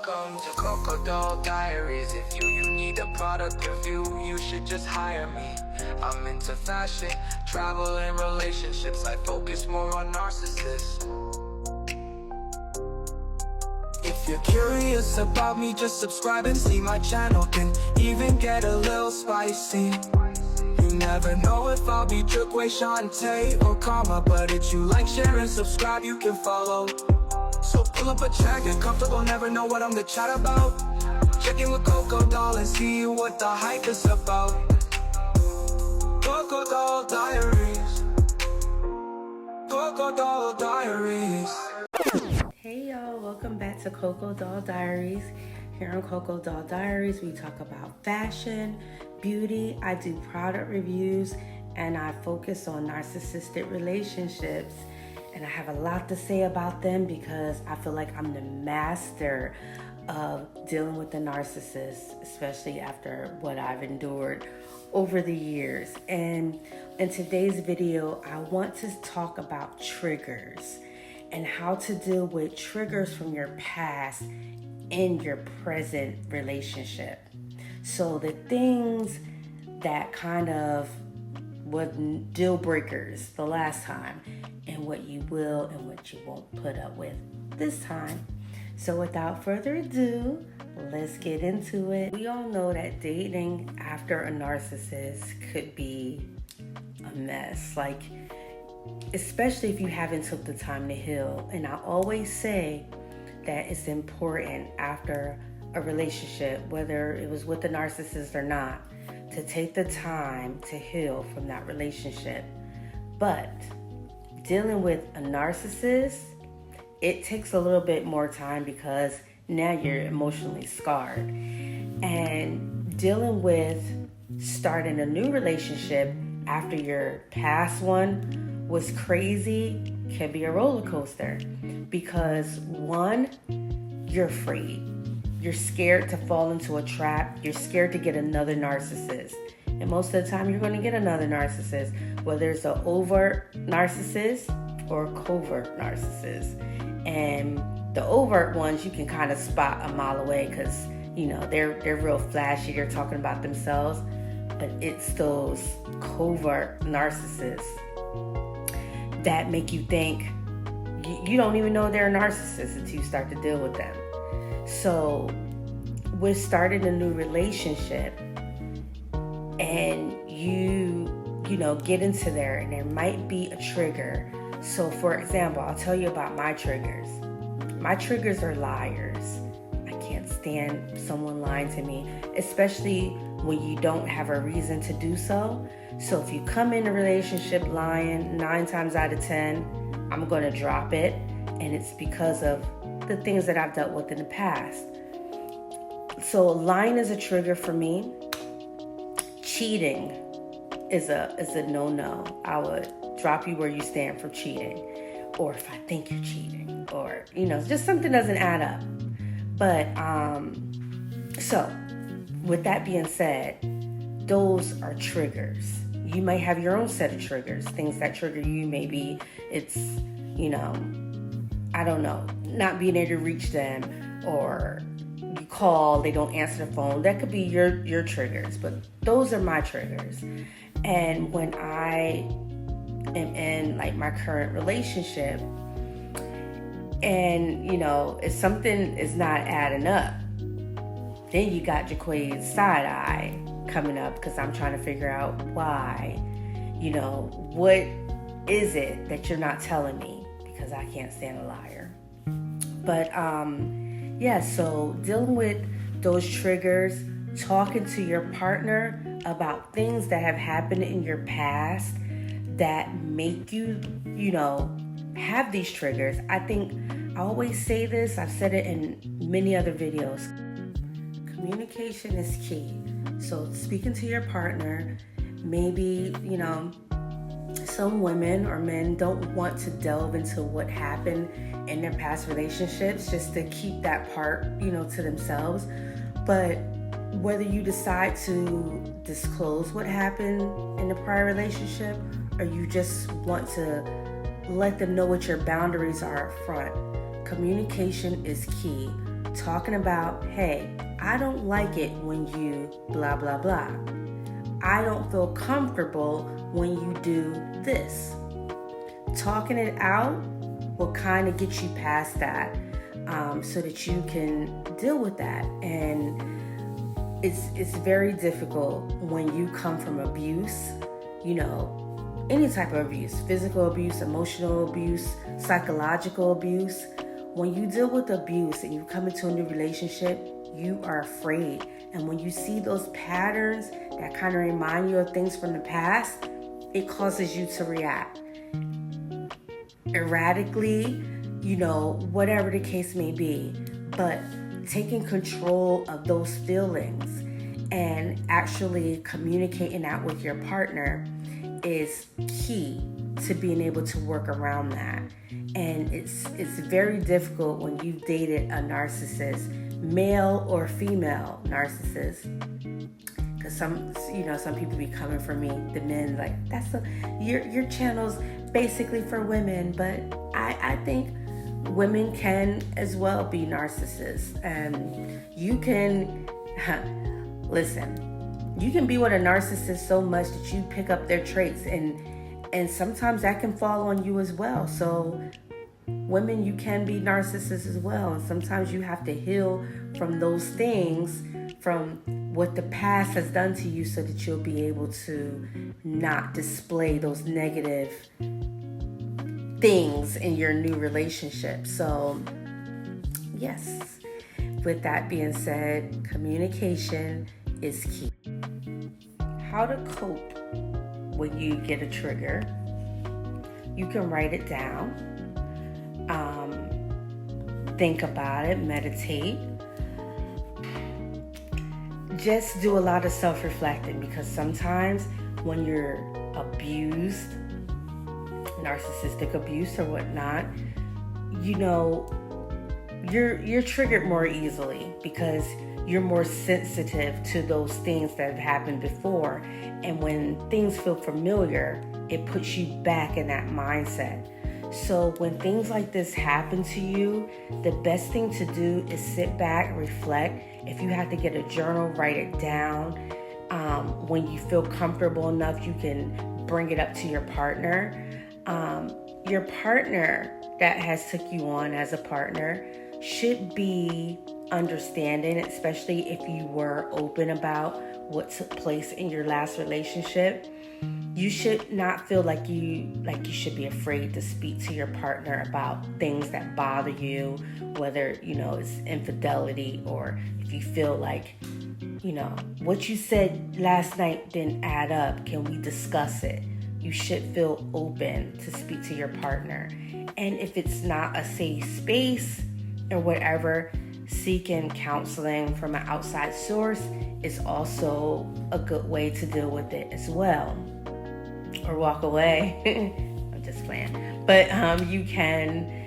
Welcome to Crocodile Diaries. If you need a product review, you should just hire me. I'm into fashion, travel, and relationships. I focus more on narcissists. If you're curious about me, just subscribe and see my channel. Can even get a little spicy. You never know if I'll be Drookway, Shantae, or Karma, but if you like, share, and subscribe, you can follow. So pull up a chair, get comfortable, never know what I'm to chat about. Check in with Crocodile and see what the hype is about. Crocodile Diaries. Crocodile Diaries. Hey y'all, welcome back to Crocodile Diaries. Here on Crocodile Diaries, we talk about fashion, beauty, I do product reviews, and I focus on narcissistic relationships. And I have a lot to say about them because I feel like I'm the master of dealing with the narcissist, especially after what I've endured over the years. And in today's video, I want to talk about triggers and how to deal with triggers from your past in your present relationship. So the things that kind of were deal breakers the last time, and what you will and what you won't put up with this time. So without further ado, let's get into it. We all know that dating after a narcissist could be a mess, like especially if you haven't took the time to heal. And I always say that it's important after a relationship, whether it was with the narcissist or not, to take the time to heal from that relationship. But dealing with a narcissist, it takes a little bit more time because now you're emotionally scarred. And dealing with starting a new relationship after your past one was crazy can be a roller coaster. Because one, you're afraid. You're scared to fall into a trap. You're scared to get another narcissist. And most of the time, you're going to get another narcissist, whether it's an overt narcissist or a covert narcissist. And the overt ones, you can kind of spot a mile away because, you know, they're real flashy. They're talking about themselves. But it's those covert narcissists that make you think you don't even know they're a narcissist until you start to deal with them. So with starting a new relationship and you get into there and there might be a trigger. So for example, I'll tell you about my triggers. My triggers are liars. I can't stand someone lying to me, especially when you don't have a reason to do so. So if you come in a relationship lying 9 times out of 10, I'm going to drop it. And it's because of the things that I've dealt with in the past. So lying is a trigger for me. Cheating is a no-no. I would drop you where you stand for cheating. Or if I think you're cheating. Or, just something doesn't add up. But, so, with that being said, those are triggers. You might have your own set of triggers. Things that trigger you, maybe it's, I don't know, not being able to reach them, or you call, they don't answer the phone. That could be your triggers, but those are my triggers. And when I am in like my current relationship and, if something is not adding up, then you got Jaquade's side eye coming up because I'm trying to figure out why, what is it that you're not telling me? Because I can't stand a liar. But so dealing with those triggers, talking to your partner about things that have happened in your past that make you, have these triggers. I think I always say this, I've said it in many other videos. Communication is key. So speaking to your partner, maybe, some women or men don't want to delve into what happened in their past relationships just to keep that part, to themselves. But whether you decide to disclose what happened in the prior relationship or you just want to let them know what your boundaries are up front, communication is key. talking about, hey, I don't like it when you blah, blah, blah. I don't feel comfortable when you do this. Talking it out will kind of get you past that, so that you can deal with that. And it's very difficult when you come from abuse, any type of abuse, physical abuse, emotional abuse, psychological abuse. When you deal with abuse and you come into a new relationship, you are afraid. And when you see those patterns that kind of remind you of things from the past, it causes you to react erratically, whatever the case may be. But taking control of those feelings and actually communicating that with your partner is key to being able to work around that. And it's very difficult when you've dated a narcissist, male or female narcissist. Because some people be coming for me, the men, like, your channel's basically for women. But I think women can as well be narcissists. And you can, listen, you can be with a narcissist so much that you pick up their traits, and sometimes that can fall on you as well. So women, you can be narcissists as well. And sometimes you have to heal from those things, from what the past has done to you, so that you'll be able to not display those negative things in your new relationship. So yes, with that being said, communication is key. How to cope when you get a trigger. You can write it down, think about it, meditate. Just do a lot of self-reflecting, because sometimes when you're abused, narcissistic abuse or whatnot, you're triggered more easily because you're more sensitive to those things that have happened before. And when things feel familiar, it puts you back in that mindset. So when things like this happen to you, the best thing to do is sit back, reflect. If you have to get a journal, write it down. When you feel comfortable enough, you can bring it up to your partner. Your partner that has took you on as a partner should be understanding, especially if you were open about what took place in your last relationship. You should not feel like you should be afraid to speak to your partner about things that bother you, whether, it's infidelity, or if you feel like, what you said last night didn't add up. Can we discuss it? You should feel open to speak to your partner. And if it's not a safe space or whatever, seeking counseling from an outside source is also a good way to deal with it as well. Or walk away. I'm just playing. But you can,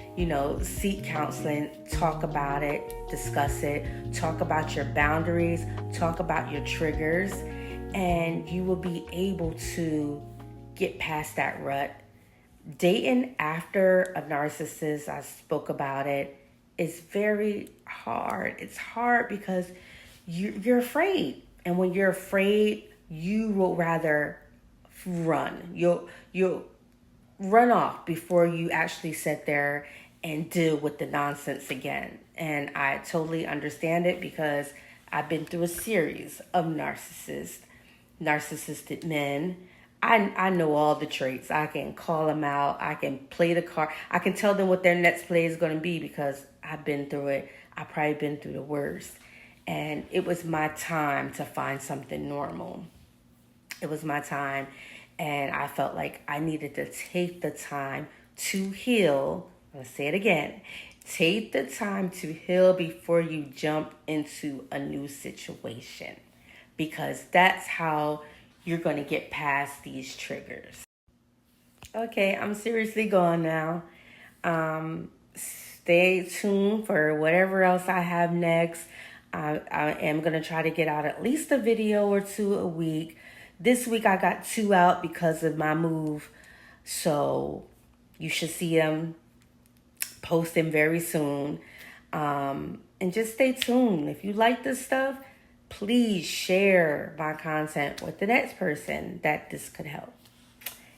seek counseling, talk about it, discuss it, talk about your boundaries, talk about your triggers, and you will be able to get past that rut. Dating after a narcissist, I spoke about it, is very hard. It's hard because you're afraid. And when you're afraid, you will rather run. You'll run off before you actually sit there and deal with the nonsense again. And I totally understand it, because I've been through a series of narcissistic men. I know all the traits. I can call them out. I can play the card. I can tell them what their next play is going to be, because I've been through it. I've probably been through the worst. And it was my time to find something normal. It was my time. And I felt like I needed to take the time to heal. Let's say it again. Take the time to heal before you jump into a new situation, because that's how you're going to get past these triggers. Okay, I'm seriously gone now. Stay tuned for whatever else I have next. I am going to try to get out at least a video or two a week. This week I got 2 out because of my move. So you should see them posting very soon. And just stay tuned. If you like this stuff, please share my content with the next person that this could help.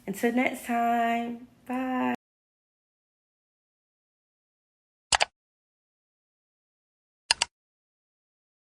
Until next time, bye.